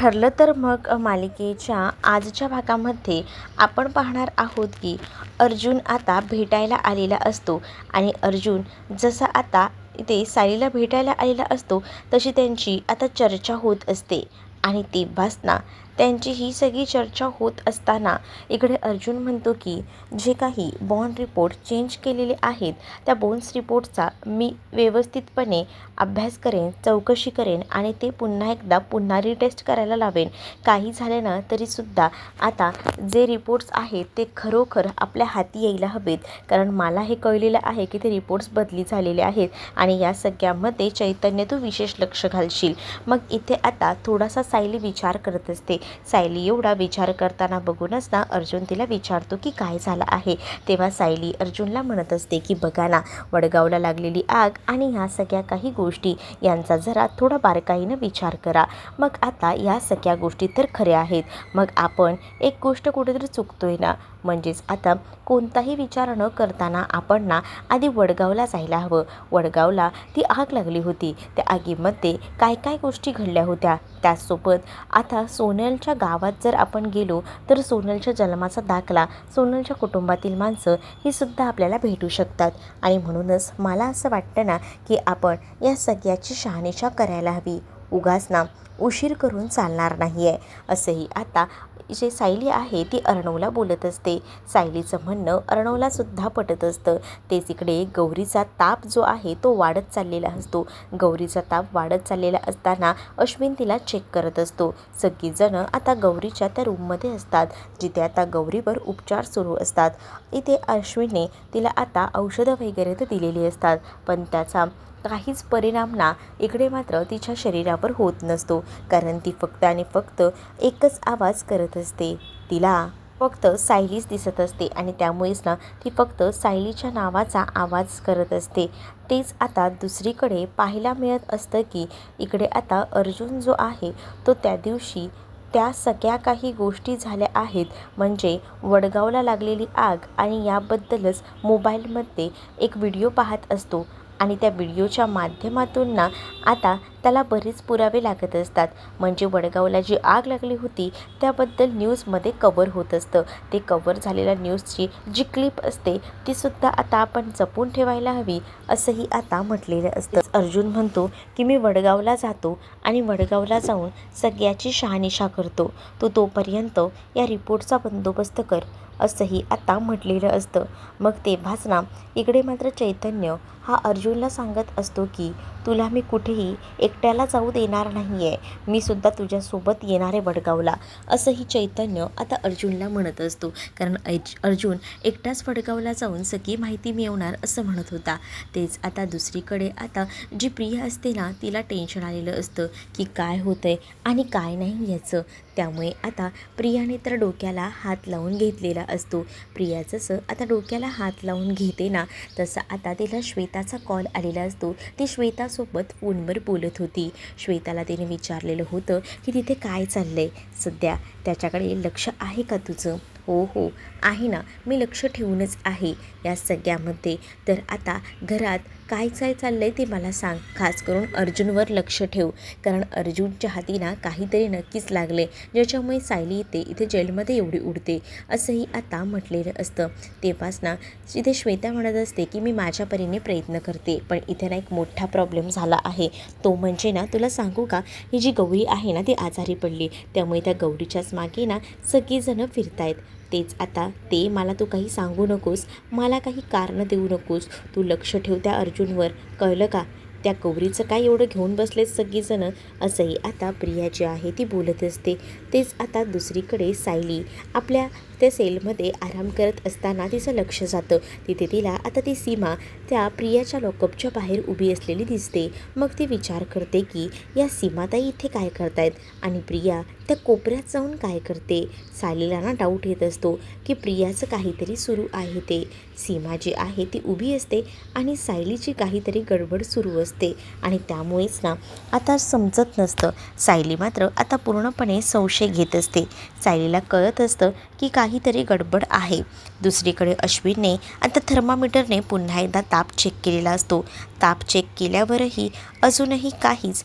ठरलं तर मग मालिकेच्या आजच्या भागामध्ये आपण पाहणार आहोत की अर्जुन आता भेटायला आलेला असतो आणि अर्जुन जसा आता इथे सायलीला भेटायला आलेला असतो तशी त्यांची आता चर्चा होत असते आणि तेव्हाच ना त्यांची ही सगळी चर्चा होत असताना इकडे अर्जुन म्हणतो की जे काही बॉन्ड रिपोर्ट चेंज केलेले आहेत त्या बॉन्ड्स रिपोर्टचा मी व्यवस्थितपणे अभ्यास करेन, चौकशी करेन आणि ते पुन्हा रिटेस्ट करायला लावेन. काही झालं ना तरीसुद्धा आता जे रिपोर्ट्स आहेत ते खरोखर आपल्या हाती यायला हवेत, कारण मला हे कळलेलं आहे की ते रिपोर्ट्स बदली झालेले आहेत आणि या सगळ्यामध्ये चैतन्य तू विशेष लक्ष घालशील. मग इथे आता थोडासा सायली विचार करत असते. सायली एवढा विचार करताना बघूनच ना अर्जुन तिला विचारतो की काय झालं आहे. तेव्हा सायली अर्जुनला म्हणत असते की बघा ना, वडगावला लागलेली आग आणि ह्या सगळ्या काही गोष्टी यांचा जरा थोडा बारकाईनं विचार करा. मग आता या सगळ्या गोष्टी तर खऱ्या आहेत, मग आपण एक गोष्ट कुठेतरी चुकतोय ना, म्हणजेच आता कोणताही विचार न करताना आपण ना आधी वडगावला जायला हवं. वडगावला ती आग लागली होती, त्या आगीमध्ये काय काय गोष्टी घडल्या होत्या. त्याचसोबत आता सोनलच्या गावात जर आपण गेलो तर सोनलच्या जन्माचा दाखला, सोनलच्या कुटुंबातील माणसं ही सुद्धा आपल्याला भेटू शकतात आणि म्हणूनच मला असं वाटतं ना की आपण या सगळ्याची शहानिशा करायला हवी. उगाच ना उशीर करून चालणार नाही आहे, असंही आता जे सायली आहे ती अर्णवला बोलत असते. सायलीचं म्हणणं अर्णवलासुद्धा पटत असतं. तेच इकडे गौरीचा ताप जो आहे तो वाढत चाललेला असतो. गौरीचा ताप वाढत चाललेला असताना अश्विन तिला चेक करत असतो. सगळीजणं आता गौरीच्या त्या रूममध्ये असतात जिथे आता गौरीवर उपचार सुरू असतात. इथे अश्विनने तिला आता औषधं वगैरे तर दिलेली असतात, पण त्याचा काहीच परिणाम ना इकडे मात्र तिच्या शरीरावर होत नसतो, कारण ती फक्त आणि फक्त एकच आवाज करत असते. तिला फक्त सायलीच दिसत असते आणि त्यामुळेच ना ती फक्त सायलीच्या नावाचा आवाज करत असते. तेच आता दुसरीकडे पाहायला मिळत असतं की इकडे आता अर्जुन जो आहे तो त्या दिवशी त्या सगळ्या काही गोष्टी झाल्या आहेत, म्हणजे वडगावला लागलेली आग आणि याबद्दलच मोबाईलमध्ये एक व्हिडिओ पाहत असतो आणि त्या व्हिडिओच्या माध्यमातून ना आता त्याला बरेच पुरावे लागत असतात. म्हणजे वडगावला जी आग लागली होती त्याबद्दल न्यूजमध्ये कव्हर होत असतं. ते कव्हर झालेल्या न्यूजची जी क्लिप असते तीसुद्धा आता आपण जपून ठेवायला हवी, असंही आता म्हटलेलं असतं. अर्जुन म्हणतो की मी वडगावला जातो आणि वडगावला जाऊन सगळ्याची शहानिशा करतो, तू तोपर्यंत या रिपोर्टचा बंदोबस्त कर, असंही आता म्हटलेलं असतं. मग तेव्हाच ना इकडे मात्र चैतन्य हा अर्जुनला सांगत असतो की तुला मी कुठेही एकट्याला जाऊ देणार नाही आहे, मी सुद्धा तुझ्यासोबत येणार आहे वडगावला, असंही चैतन्य आता अर्जुनला म्हणत असतो. कारण अर्जुन एकटाच वडगावला जाऊन सगळी माहिती मिळवणार असं म्हणत होता. तेच आता दुसरीकडे आता जी प्रिया असते ना तिला टेन्शन आलेलं असतं की काय होतंय आणि काय नाही याचं. त्यामुळे आता प्रियाने तर डोक्याला हात लावून घेतलेला असतो. प्रिया जसं आता डोक्याला हात लावून घेते ना तसं आता तिला श्वेताचा कॉल आलेला असतो. ती श्वेतासोबत फोनवर बोलत होती. श्वेताला तिने विचारलेलं होतं की तिथे काय चाललंय सध्या, त्याच्याकडे लक्ष आहे का तुझं? हो आहे ना, मी लक्ष ठेवूनच आहे या सगळ्यामध्ये. तर आता घरात काय काय चाललं आहे ते मला सांग, खास करून अर्जुनवर लक्ष ठेव, कारण अर्जुनच्या हाती ना काहीतरी नक्कीच लागले ज्याच्यामुळे सायली इथे जेलमध्ये एवढी उडते, असंही आता म्हटलेलं असतं. तेव्हाच ना इथे श्वेता म्हणत असते की मी माझ्या परीने प्रयत्न करते, पण इथे ना एक मोठा प्रॉब्लेम झाला आहे. तो म्हणजे ना तुला सांगू का, ही जी गौरी आहे ना ती आजारी पडली, त्यामुळे त्या गौरीच्याच मागे ना सगळीजणं फिरतायत. तेच आता ते मला तू काही सांगू नकोस, मला काही कारणं देऊ नकोस, तू लक्ष ठेव त्या अर्जुनवर, कळलं का? त्या गौरीचं काय एवढं घेऊन बसलेत सगळीजणं, असंही आता प्रिया जी आहे ती बोलत असते. तेच आता दुसरीकडे सायली आपल्या त्या सेलमध्ये आराम करत असताना तिचं लक्ष जातं. तिथे तिला आता ती सीमा त्या प्रियाच्या लॉकअपच्या बाहेर उभी असलेली दिसते. मग ती विचार करते की या सीमाताई इथे काय करतायत आणि प्रिया त्या कोपऱ्यात जाऊन काय करते. सायलीला ना डाऊट येत असतो की प्रियाचं काहीतरी सुरू आहे. ते सीमा जी आहे ती उभी असते आणि सायलीची काहीतरी गडबड सुरू असते आणि त्यामुळेच ना आता समजत नसतं. सायली मात्र आता पूर्णपणे संशय घेत असते. सायलीला कळत असतं की काहीतरी गडबड आहे. दुसरीकडे अश्विनने आता थर्मामीटरने पुन्हा एकदा ताप चेक केलेला असतो. ताप चेक केल्यावरही अजूनही काहीच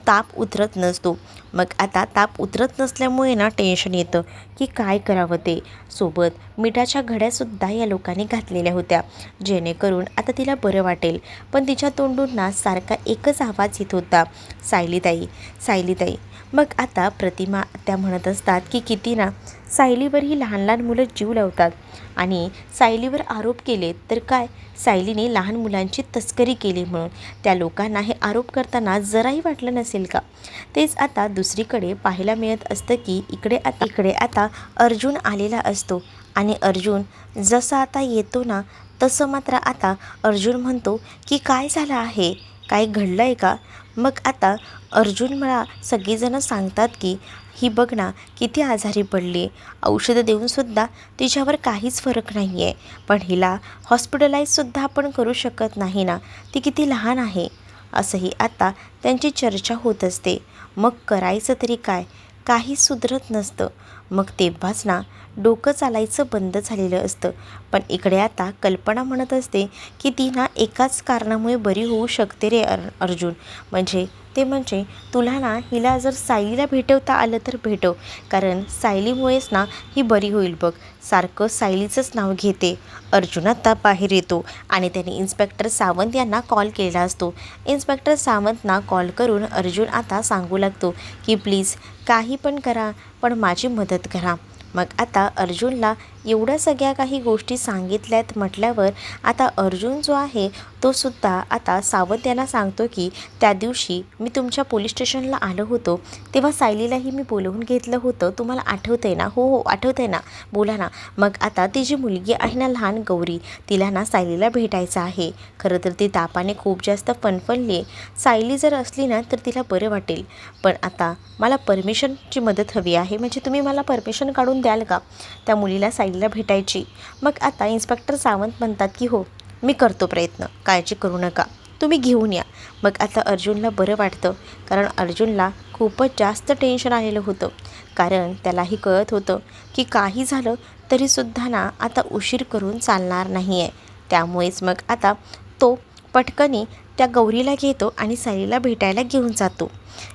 ताप उतरत नसतो. मग आता ताप उतरत नसल्यामुळे ना टेन्शन येतं की काय करावं ते. सोबत मिठाच्या घड्यासुद्धा या लोकांनी घातलेल्या होत्या, जेणेकरून आता तिला बरं वाटेल. पण तिच्या तोंडून ना सारखा एकच आवाज येत होता, सायलीताई, सायलीताई. मग आता प्रतिमा त्या म्हणत असतात की किती ना सायलीवर ही लहान लहान मुलं जीव लावतात आणि सायलीवर आरोप केले तर काय, सायलीने लहान मुलांची तस्करी केली म्हणून त्या लोकांना हे आरोप करताना जराही वाटलं नसेल का. तेच आता दुसरीकडे पाहायला मिळत असतं की इकडे आता अर्जुन आलेला असतो आणि अर्जुन जसा आता येतो ना तसं मात्र आता अर्जुन म्हणतो की काय झालं आहे, काय घडलं आहे का. मग आता अर्जुन मला सगळीजणं सांगतात की ही बघ ना किती आजारी पडली, औषधं देऊनसुद्धा तिच्यावर काहीच फरक नाही आहे, पण हिला हॉस्पिटलाइजसुद्धा आपण करू शकत नाही ना, ती किती लहान आहे, असंही आता त्यांची चर्चा होत असते. मग करायचं तरी काय, काहीच सुधरत नसतं. मग तेव्हाच ना डोकं चालायचं बंद झालेलं असतं. पण इकडे आता कल्पना म्हणत असते की ती ना एकाच कारणामुळे बरी होऊ शकते रे अर्जुन, म्हणजे तुला ना हिला जर सायलीला भेटवता आलं तर भेटव, कारण सायलीमुळेच ना ही बरी होईल बघ. सारखं सायलीचंच नाव घेते. अर्जुन आता बाहेर येतो आणि त्याने इन्स्पेक्टर सावंत यांना कॉल केला असतो. इन्स्पेक्टर सावंतना कॉल करून अर्जुन आता सांगू लागतो की प्लीज काही पण करा, पण माझी मदत करा. मग आता अर्जुनला एवढ्या सगळ्या काही गोष्टी सांगितल्यात म्हटल्यावर आता अर्जुन जो आहे तो सुद्धा आता सावंत यांना सांगतो की त्या दिवशी मी तुमच्या पोलीस स्टेशनला आलो होतो तेव्हा सायलीलाही मी बोलवून घेतलं होतं, तुम्हाला आठवतं आहे ना. हो हो आठवतं आहे ना, बोला ना. मग आता ती जी मुलगी आहे ना लहान गौरी, तिला ना सायलीला भेटायचं आहे. खरं तर ती तापाने खूप जास्त फणफणली आहे. सायली जर असली ना तर तिला बरं वाटेल, पण आता मला परमिशनची मदत हवी आहे, म्हणजे तुम्ही मला परमिशन काढून द्याल का त्या मुलीला सायलीला भेटायची. मग आता इन्स्पेक्टर सावंत म्हणतात की हो मी करतो प्रयत्न, काळजी करू नका, तुम्ही घेऊन या. मग आता अर्जुनला बरं वाटतं, कारण अर्जुनला खूपच जास्त टेन्शन आलेलं होतं, कारण त्यालाही कळत होतं की काही झालं तरीसुद्धा ना आता उशीर करून चालणार नाही आहे. त्यामुळेच मग आता तो पटकनी त्या गौरीला घेतो आणि सायलीला भेटायला घेऊन जातो.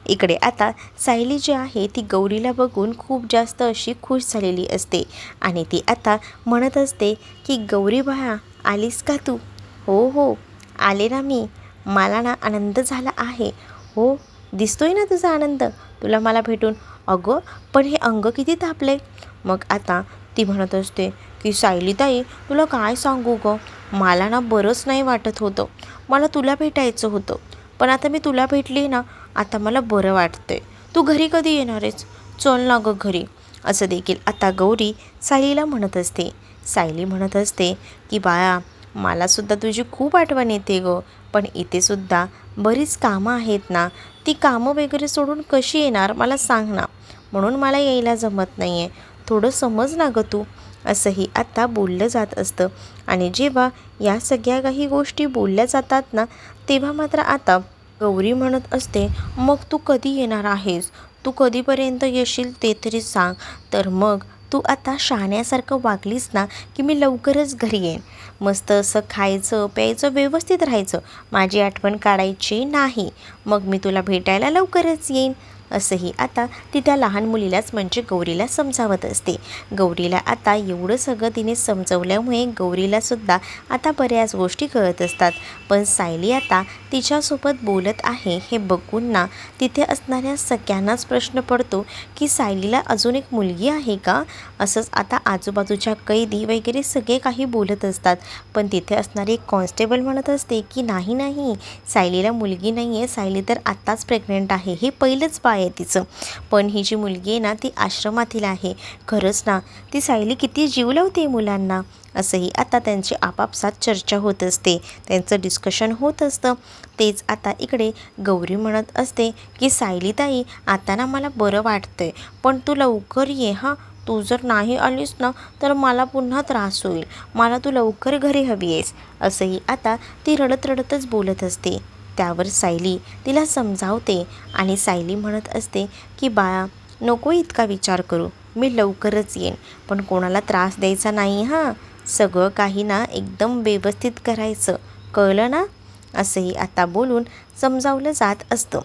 इकडे आता सायली जी आहे ती गौरीला बघून खूप जास्त अशी खुश झालेली असते आणि ती आता म्हणत असते की गौरी बाळा आलीस का तू. हो हो आले ना मी, मला ना आनंद झाला आहे. हो दिसतोय ना तुझा आनंद, तुला मला भेटून. अगं पण हे अंग किती तापले. मग आता ती म्हणत असते की सायलीताई तुला काय सांगू गं, मला ना बरंच नाही वाटत होतं, मला तुला भेटायचं होतं, पण आता मी तुला भेटली ना आता मला बरं वाटतंय. तू घरी कधी येणार आहेस, चल ना गं घरी, असं देखील आता गौरी सायलीला म्हणत असते. सायली म्हणत असते की बाळा मलासुद्धा तुझी खूप आठवण येते गं, पण इथेसुद्धा बरीच कामं आहेत ना, ती कामं वगैरे सोडून कशी येणार मला सांग ना, म्हणून मला यायला जमत नाही आहे, थोडं समज ना गं तू, असंही आता बोललं जात असतं. आणि जेव्हा या सगळ्या काही गोष्टी बोलल्या जातात ना तेव्हा मात्र आता गौरी म्हणत असते मग तू कधी येणार आहेस, तू कधीपर्यंत येशील ते तरी सांग, तर मग तू आता शहाण्यासारखं वागलीस ना की मी लवकरच घरी येईन. मस्त असं खायचं प्यायचं व्यवस्थित राहायचं, माझी आठवण काढायची नाही, मग मी तुला भेटायला लवकरच येईन, असंही आता ती त्या लहान मुलीलाच म्हणजे गौरीला समजावत असते. गौरीला आता एवढं सगळं तिने समजवल्यामुळे गौरीलासुद्धा आता बऱ्याच गोष्टी कळत असतात. पण सायली आता तिच्यासोबत बोलत आहे हे बघून ना तिथे असणाऱ्या सगळ्यांनाच प्रश्न पडतो की सायलीला अजून एक मुलगी आहे का. असंच आता आजूबाजूच्या कैदी वगैरे सगळे काही बोलत असतात, पण तिथे असणारी एक कॉन्स्टेबल म्हणत असते की नाही नाही सायलीला मुलगी नाही आहे, सायली तर आत्ताच प्रेग्नेंट आहे, हे पहिलंच बाळ आहे तिचं, पण ही जी मुलगी आहे ना ती आश्रमातील आहे. खरंच ना ती सायली किती जीव लावते मुलांना, असंही आता त्यांची आपापसात चर्चा होत असते, त्यांचं डिस्कशन होत असतं. तेच आता इकडे गौरी म्हणत असते की सायलीताई आता ना मला बरं वाटतंय, पण तू लवकर ये हां, तू जर नाही आलीस ना तर मला पुन्हा त्रास होईल, मला तू लवकर घरी हवी आहेस, असंही आता ती रडत रडतच बोलत असते. त्यावर सायली तिला समजावते आणि सायली म्हणत असते की बाळा नको इतका विचार करू, मी लवकरच येईन, पण कोणाला त्रास द्यायचा नाही हां, सगळं काही ना एकदम व्यवस्थित करायचं, कळलं ना, असंही आता बोलून समजावलं जात असतं.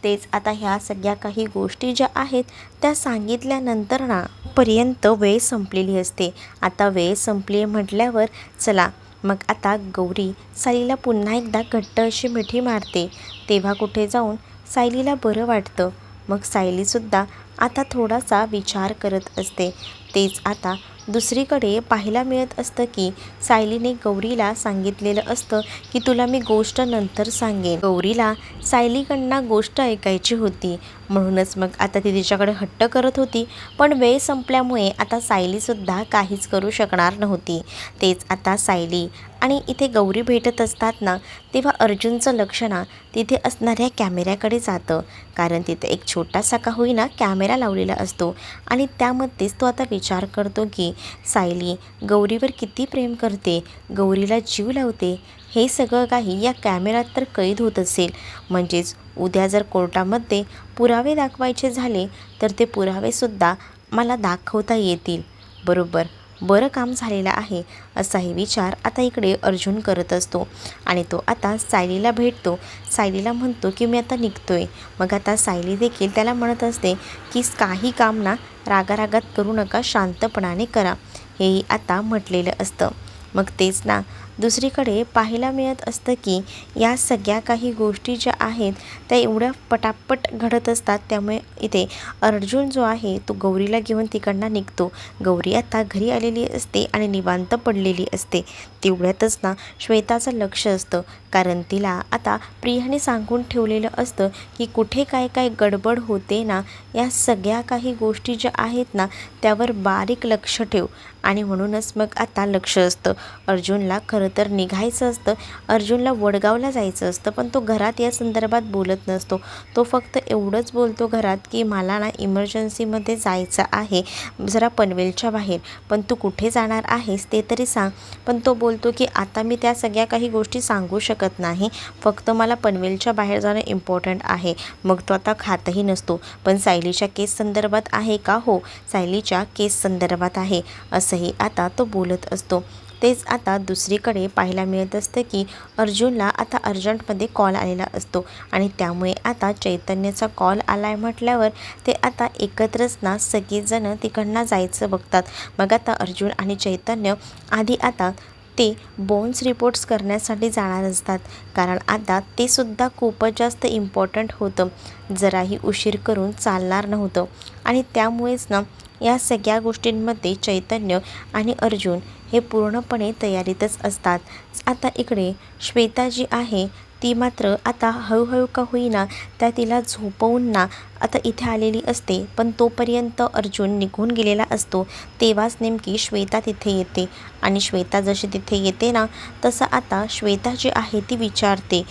तेच आता ह्या सगळ्या काही गोष्टी ज्या आहेत त्या सांगितल्यानंतर ना पर्यंत वेळ संपलेली असते. आता वेळ संपली म्हटल्यावर चला मग आता गौरी सायलीला पुन्हा एकदा घट्ट अशी मिठी मारते. तेव्हा कुठे जाऊन सायलीला बरं वाटतं. मग सायलीसुद्धा आता थोडासा विचार करत असते. तेच आता दुसरीकडे पाहायला मिळत असतं की सायलीने गौरीला सांगितलेलं असतं की तुला मी गोष्ट नंतर सांगेन. गौरीला सायलीकडनं गोष्ट ऐकायची होती म्हणूनच मग आता ती तिच्याकडे हट्ट करत होती. पण वेळ संपल्यामुळे आता सायलीसुद्धा काहीच करू शकणार नव्हती. तेच आता सायली आणि इथे गौरी भेटत असतात ना तेव्हा अर्जुनचं लक्ष ना तिथे असणाऱ्या कॅमेऱ्याकडे जातं. कारण तिथे एक छोटासा का होईना कॅमेरा लावलेला असतो आणि त्यामध्येच तो आता विचार करतो की सायली गौरीवर किती प्रेम करते, गौरीला जीव लावते. हे सगळं काही या कॅमेऱ्यात तर कैद होत असेल. म्हणजेच उद्या जर कोर्टामध्ये पुरावे दाखवायचे झाले तर ते पुरावेसुद्धा मला दाखवता येतील. बरोबर, बरं काम झालेलं आहे असाही विचार आता इकडे अर्जुन करत असतो. आणि तो आता सायलीला भेटतो. सायलीला म्हणतो की मी आता निघतोय. मग आता सायली देखील त्याला म्हणत असते की काही काम ना रागारागात करू नका, शांतपणाने करा. हेही आता म्हटलेलं असतं. मग तेच ना दुसरीकडे पाहायला मिळत असतं की या सगळ्या काही गोष्टी ज्या आहेत त्या एवढ्या पटापट घडत असतात. त्यामुळे इथे अर्जुन जो आहे तो गौरीला घेऊन तिकडनं निघतो. गौरी आता घरी आलेली असते आणि निवांत पडलेली असते. तेवढ्यातच ना श्वेताचं लक्ष असतं. कारण तिला आता प्रियाने सांगून ठेवलेलं असतं की कुठे काय काय गडबड होते ना या सगळ्या काही गोष्टी ज्या आहेत ना त्यावर बारीक लक्ष ठेव. आणि म्हणूनच मग आता लक्ष असतं. अर्जुनला खरं तर निघायचं असतं. अर्जुनला वडगावला जायचं असतं पण तो घरात या संदर्भात बोलत नसतो. तो फक्त एवढंच बोलतो घरात की मला ना इमर्जन्सीमध्ये जायचं आहे जरा पनवेलच्या बाहेर. पण तू कुठे जाणार आहेस ते तरी सांग. पण तो बोलतो की आता मी त्या सगळ्या काही गोष्टी सांगू शकत नाही, फक्त मला पनवेलच्या बाहेर जाणं इम्पॉर्टंट आहे. मग तो आता खातही नसतो. पण सायलीच्या केस संदर्भात आहे का? हो, सायलीच्या केस संदर्भात आहे असंही आता तो बोलत असतो. तेच आता दुसरीकडे पाहायला मिळत असतं की अर्जुनला आता अर्जंटमध्ये कॉल आलेला असतो आणि त्यामुळे आता चैतन्याचा कॉल आला आहे म्हटल्यावर ते आता एकत्रच ना सगळेजणं तिकडनं जायचं बघतात. मग आता अर्जुन आणि चैतन्य आधी आता ते बोन्स रिपोर्ट्स करण्यासाठी जाणार असतात. कारण आता ते सुद्धा खूपच जास्त इम्पॉर्टंट होतं. जराही उशीर करून चालणार नव्हतं आणि त्यामुळेच ना या सगळ्या गोष्टींमध्ये चैतन्य आणि अर्जुन हे पूर्णपणे तयारीतच असतात. आता इकडे श्वेता जी आहे ती मात्र आता हळूहळू का होईना त्या तिला झोपवून ना आता इथे आलेली असते. पण तोपर्यंत अर्जुन निघून गेलेला असतो. तेव्हाच नेमकी श्वेता तिथे येते आणि श्वेता जशी तिथे येते ना तसं आता श्वेता जी आहे ती विचारते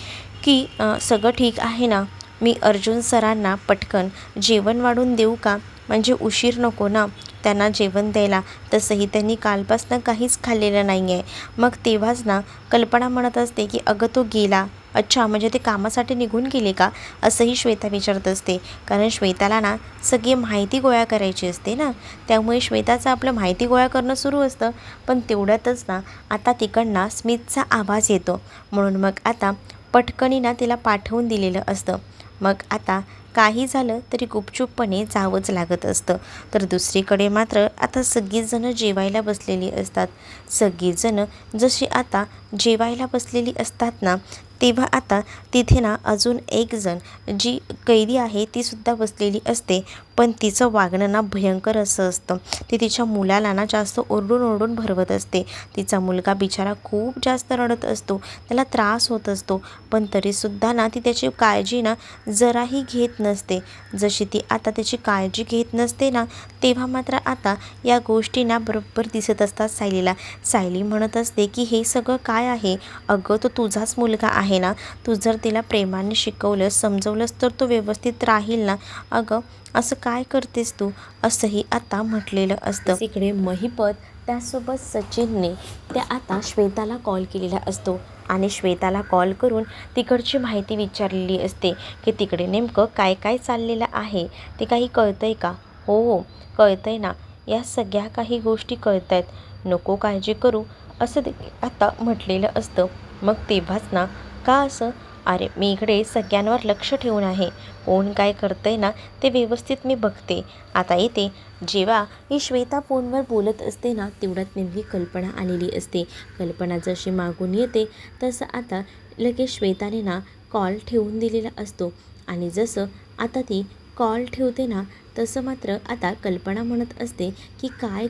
की सगळं ठीक आहे ना, मी अर्जुन सरांना पटकन जेवण वाढून देऊ का, म्हणजे उशीर नको ना त्यांना जेवण द्यायला. तसंही त्यांनी कालपासनं काहीच खाल्लेलं नाही आहे. मग तेव्हाच ना कल्पना म्हणत असते की अगं तो गेला, अच्छा म्हणजे ते कामासाठी निघून गेले का, असंही श्वेता विचारत असते. कारण श्वेताला ना सगळी माहिती गोळा करायची असते ना, त्यामुळे श्वेताचं आपलं माहिती गोळा करणं सुरू असतं. पण तेवढ्यातच ना आता तिकडनं स्मितचा आवाज येतो. म्हणून मग आता पटकनी ना तिला पाठवून दिलेलं असतं. मग आता काही झालं तरी गुपचूपपणे जावंच लागत असतं. तर दुसरीकडे मात्र आता सगळीजणं जेवायला बसलेली असतात. सगळीजणं जशी आता जेवायला बसलेली असतात ना तेव्हा आता तिथे ना अजून एक जण जी कैदी आहे तीसुद्धा बसलेली असते. पण तिचं वागणं ना भयंकर असं असतं. ती तिच्या मुलाला ना जास्त ओरडून ओरडून भरवत असते. तिचा मुलगा बिचारा खूप जास्त रडत असतो, त्याला त्रास होत असतो. पण तरीसुद्धा ना ती त्याची काळजी ना जराही घेत नसते. जशी ती आता त्याची काळजी घेत नसते ना तेव्हा मात्र आता या गोष्टी ना बरोबर दिसत असतात सायलीला. सायली म्हणत असते की हे सगळं काय आहे, अगं तो तुझाच मुलगा आहे ना, तू जर तिला प्रेमाने शिकवलंस समजवलंस तर तो व्यवस्थित राहील ना, अगं असं काय करतेस तू, असंही आता म्हटलेलं असतं. इकडे महिपत त्यासोबत सचिनने त्या आता श्वेताला कॉल केलेला असतो आणि श्वेताला कॉल करून तिकडची माहिती विचारलेली असते की तिकडे नेमकं काय काय चाललेलं आहे, ते काही कळतंय का. हो हो कळतंय ना, या सगळ्या काही गोष्टी कळत आहेत, नको काळजी करू असं ते आता म्हटलेलं असतं. मग तेव्हाच ना का असं अरे मी इकडे सगळ्यांवर लक्ष ठेवून आहे. कोण काय करतंय ना ते व्यवस्थित मी बघते. आता येते. जेव्हा ही श्वेता फोनवर बोलत असते ना तेवढ्यात नेमकी कल्पना आलेली असते. कल्पना जशी मागून येते तसं आता लगेच श्वेताने ना कॉल ठेवून दिलेला असतो. आणि जसं आता ती कॉल ठेवते ना तसं मात्र आता कल्पना म्हणत असते की काय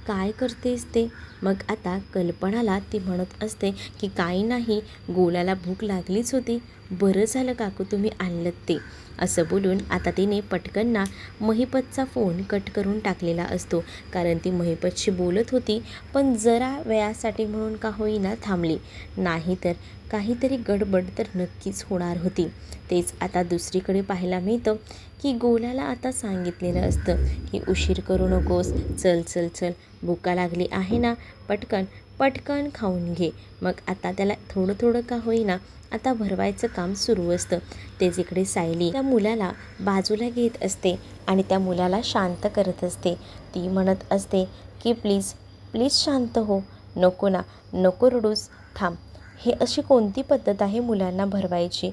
काय करतेस ते. मग आता कल्पनाला ती म्हणत असते की काही नाही, गोल्याला भूक लागलीच होती. बरं झालं काकू तुम्ही आणलंत ते. असं बोलून आता तिने पटकन ना महिपतचा फोन कट करून टाकलेला असतो. कारण ती महिपतशी बोलत होती पण जरा वेळासाठी म्हणून का होईना थांबली. नाहीतर काहीतरी गडबड तर नक्कीच होणार होती. तेच आता दुसरीकडे पाहायला मिळतं की गोल्याला आता सांगितलेलं असतं की उशीर करू नकोस, चल चल चल, भुका लागली आहे ना, पटकन पटकन खाऊन घे. मग आता त्याला थोडं थोडं का होईना आता भरवायचं काम सुरू असतं. तेच इकडे सायली त्या मुलाला बाजूला घेत असते आणि त्या मुलाला शांत करत असते. ती म्हणत असते की प्लीज प्लीज शांत हो, नको ना, नको रडूस, थांब. हे अशी कोणती पद्धत आहे मुलांना भरवायची?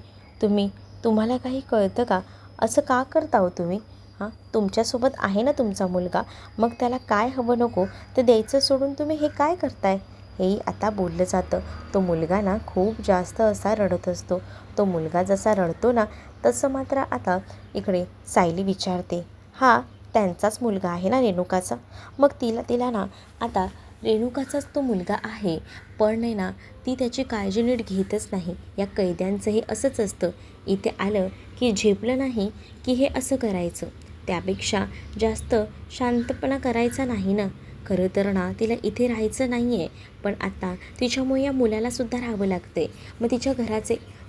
तुम्हाला काही कळतं का? असं का करता हो तुम्ही? हां, तुमच्यासोबत आहे ना तुमचा मुलगा, मग त्याला काय हवं नको ते द्यायचं सोडून तुम्ही हे काय करताय? हेही आता बोललं जातं. तो मुलगा ना खूप जास्त असा रडत असतो. तो मुलगा जसा रडतो ना तसं मात्र आता इकडे सायली विचारते, हा त्यांचाच मुलगा आहे ना रेणुकाचा? मग तिला ना आता रेणुकाचाच तो मुलगा आहे, पण नाही ना ती त्याची काळजी नीट घेतच नाही. या कैद्यांचंही असंच असतं. इथे आलं की झेपलं नाही की हे असं करायचं. त्यापेक्षा जास्त शांतपणा करायचा नाही ना. खरं तर ना तिला इथे राहायचं नाही आहे, पण आता तिच्यामुळे या मुलालासुद्धा राहावं लागते. मग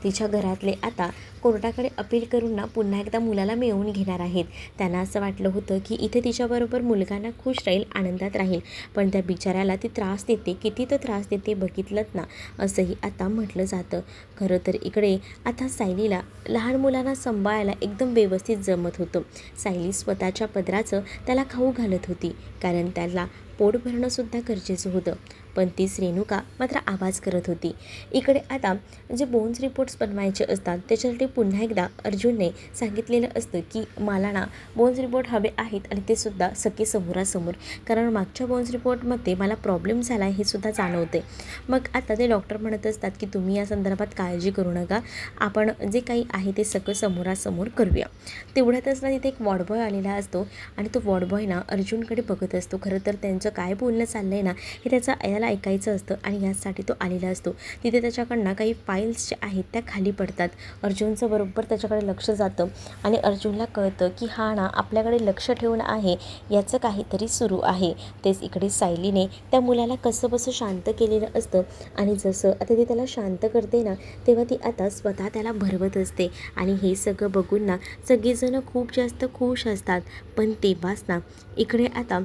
तिच्या घरातले आता कोर्टाकडे अपील करून ना पुन्हा एकदा मुलाला मिळवून घेणार आहेत. त्यांना असं वाटलं होतं की इथे तिच्याबरोबर मुलगांना खुश राहील, आनंदात राहील, पण त्या बिचाऱ्याला ती त्रास देते, किती तर त्रास देते बघितलंत ना, असंही आता म्हटलं जातं. खरं तर इकडे आता सायलीला लहान मुलांना सांभाळायला एकदम व्यवस्थित जमत होतं. सायली स्वतःच्या पदराचं त्याला खाऊ घालत होती, कारण त्याला पोट भरणंसुद्धा गरजेचं होतं. पण तीच रेणुका मात्र आवाज करत होती. इकडे आता जे बोन्स रिपोर्ट्स बनवायचे असतात त्याच्यासाठी पुन्हा एकदा अर्जुनने सांगितलेलं असतं की मला ना बोन्स रिपोर्ट हवे आहेत आणि ते सुद्धा सगळे समोरासमोर, कारण मागच्या बोन्स रिपोर्टमध्ये मला प्रॉब्लेम झाला आहे हे सुद्धा जाणवते. मग आता ते डॉक्टर म्हणत असतात की तुम्ही या संदर्भात काळजी करू नका, आपण जे काही आहे ते सगळं समोरासमोर करूया. तेवढ्यातच ना तिथे एक वॉर्डबॉय आलेला असतो आणि तो वॉर्डबॉय ना अर्जुनकडे बघत असतो. खरं तर त्यांचं काय बोलणं चाललं आहे ना हे त्याचं याला ऐकायचं असतं आणि यासाठी तो आलेला असतो. तिथे त्याच्याकडनं काही फाईल्स जे आहेत त्या खाली पडतात. अर्जुनचं बरोबर त्याच्याकडे लक्ष जातं आणि अर्जुनला कळतं की हा ना आपल्याकडे लक्ष ठेवून आहे, याचं काहीतरी सुरू आहे. तेच इकडे सायलीने त्या मुलाला कसंबसं शांत केलेलं असतं आणि जसं आता ती त्याला शांत करते ना तेव्हा ती आता स्वतः त्याला भरवत असते आणि हे सगळं बघून ना सगळेजणं खूप जास्त खुश असतात. पण तेव्हाच ना इकडे आता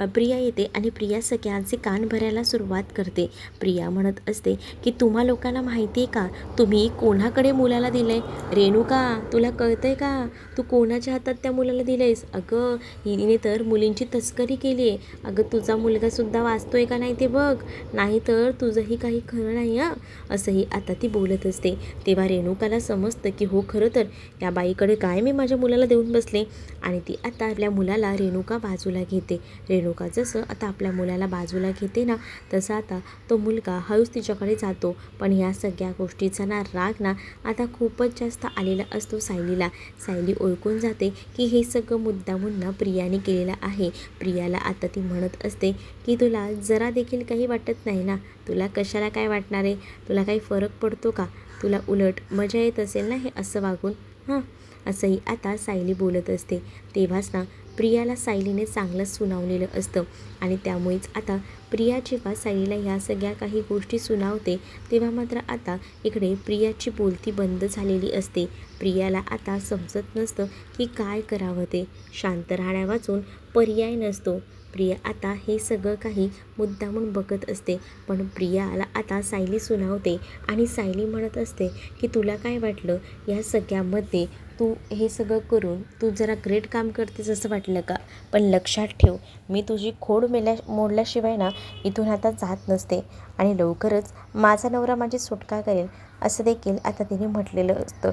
प्रिया येते आणि प्रिया सगळ्यांचे कान भरायला सुरुवात करते. प्रिया म्हणत असते की तुम्हा लोकांना माहिती आहे का तुम्ही कोणाकडे मुलाला दिलं आहे? रेणुका, तुला कळतं आहे का? तू कोणाच्या हातात त्या मुलाला दिलं आहेस? अगं हिने तर मुलींची तस्करी केली आहे. अगं तुझा मुलगासुद्धा वाचतोय का नाही ते बघ, नाही तर तुझंही काही खरं नाही हां. असंही आता ती बोलत असते. तेव्हा रेणुकाला समजतं की हो खरं तर या बाईकडे काय मी माझ्या मुलाला देऊन बसले. आणि ती आता आपल्या मुलाला रेणुका बाजूला घेते. रेणुका जसं आता आपल्या मुलाला बाजूला घेते ना तसा आता तो मुलगा हळूच तिच्याकडे जातो. पण ह्या सगळ्या गोष्टीचा ना राग ना आता खूपच जास्त आलेला असतो सायलीला. सायली ओळखून जाते की हे सगळं मुद्दामून ना प्रियाने केलेलं आहे. प्रियाला आता ती म्हणत असते की तुला जरा देखील काही वाटत नाही ना, तुला कशाला काय वाटणार आहे, तुला काही फरक पडतो का, तुला उलट मजा येत असेल ना हे असं वागून हां. असंही आता सायली बोलत असते. तेव्हाच ना प्रियाला सायलीने चांगलंच सुनावलेलं असतं आणि त्यामुळेच आता प्रिया जेव्हा सायलीला ह्या सगळ्या काही गोष्टी सुनावते तेव्हा मात्र आता इकडे प्रियाची बोलती बंद झालेली असते. प्रियाला आता समजत नसतं की काय करावं ते. शांत राहण्यावाचून पर्याय नसतो. प्रिया आता हे सगळं काही मुद्दामून बघत असते. पण प्रियाला आता सायली सुनावते आणि सायली म्हणत असते की तुला काय वाटलं या सगळ्यामध्ये तू हे सगळं करून तू जरा ग्रेट काम करतेस असं वाटलं का? पण लक्षात ठेव, मी तुझी खोड मोडल्याशिवाय ना इथून आता जात नसते आणि लवकरच माझा नवरा माझी सुटका करेल असं देखील आता तिने म्हटलेलं असतं.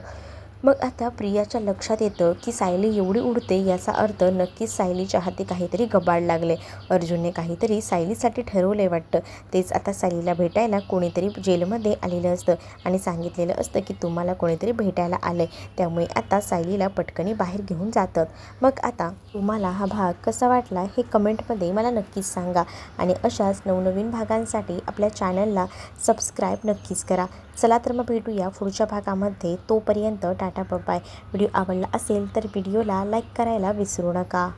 मग आता प्रियाच्या लक्षात येतं की सायली एवढी उडते याचा अर्थ नक्कीच सायलीच्या हाती काहीतरी गबाड लागले. अर्जुनने काहीतरी सायलीसाठी ठरवले वाटतं. तेच आता सायलीला भेटायला कोणीतरी जेलमध्ये आलेलं असतं आणि सांगितलेलं असतं की तुम्हाला कोणीतरी भेटायला आलंय, त्यामुळे आता सायलीला पटकनी बाहेर घेऊन जातात. मग आता तुम्हाला हा भाग कसा वाटला हे कमेंटमध्ये मला नक्कीच सांगा आणि अशाच नवनवीन भागांसाठी आपल्या चॅनलला सबस्क्राईब नक्कीच करा. चला तर मग भेटूया पुढच्या भागामध्ये. तोपर्यंत टाटा बाय. व्हिडिओ आवडला असेल तर व्हिडिओला लाईक करायला विसरू नका.